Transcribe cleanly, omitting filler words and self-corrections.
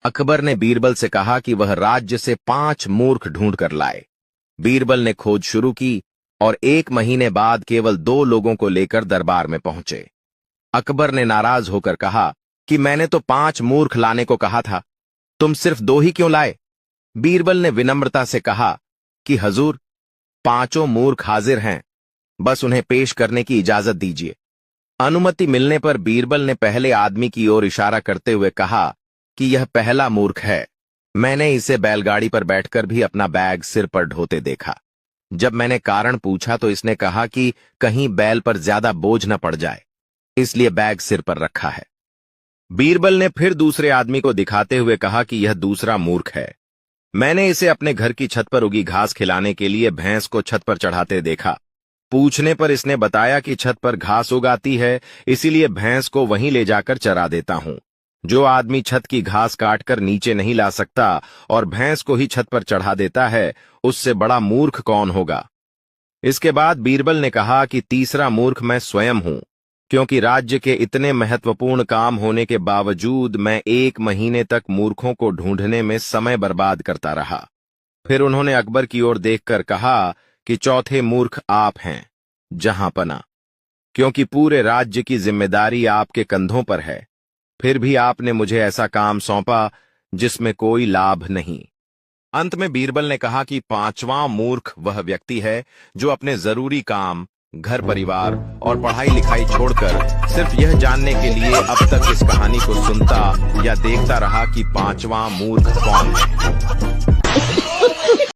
अकबर ने बीरबल से कहा कि वह राज्य से 5 मूर्ख ढूंढ कर लाए। बीरबल ने खोज शुरू की और 1 महीने बाद केवल 2 लोगों को लेकर दरबार में पहुंचे। अकबर ने नाराज होकर कहा कि मैंने तो 5 मूर्ख लाने को कहा था, तुम सिर्फ 2 ही क्यों लाए? बीरबल ने विनम्रता से कहा कि हजूर, 5 मूर्ख हाजिर हैं, बस उन्हें पेश करने की इजाजत दीजिए। अनुमति मिलने पर बीरबल ने पहले आदमी की ओर इशारा करते हुए कहा कि यह पहला मूर्ख है। मैंने इसे बैलगाड़ी पर बैठकर भी अपना बैग सिर पर ढोते देखा। जब मैंने कारण पूछा तो इसने कहा कि कहीं बैल पर ज्यादा बोझ न पड़ जाए, इसलिए बैग सिर पर रखा है। बीरबल ने फिर दूसरे आदमी को दिखाते हुए कहा कि यह दूसरा मूर्ख है। मैंने इसे अपने घर की छत पर उगी घास खिलाने के लिए भैंस को छत पर चढ़ाते देखा। पूछने पर इसने बताया कि छत पर घास उगाती है, इसीलिए भैंस को वहीं ले जाकर चरा देता हूं। जो आदमी छत की घास काटकर नीचे नहीं ला सकता और भैंस को ही छत पर चढ़ा देता है, उससे बड़ा मूर्ख कौन होगा? इसके बाद बीरबल ने कहा कि तीसरा मूर्ख मैं स्वयं हूं, क्योंकि राज्य के इतने महत्वपूर्ण काम होने के बावजूद मैं 1 महीने तक मूर्खों को ढूंढने में समय बर्बाद करता रहा। फिर उन्होंने अकबर की ओर देखकर कहा कि चौथे मूर्ख आप हैं, जहांपना, क्योंकि पूरे राज्य की जिम्मेदारी आपके कंधों पर है, फिर भी आपने मुझे ऐसा काम सौंपा जिसमें कोई लाभ नहीं। अंत में बीरबल ने कहा कि 5वां मूर्ख वह व्यक्ति है जो अपने जरूरी काम, घर परिवार और पढ़ाई लिखाई छोड़कर सिर्फ यह जानने के लिए अब तक इस कहानी को सुनता या देखता रहा कि 5वां मूर्ख कौन है।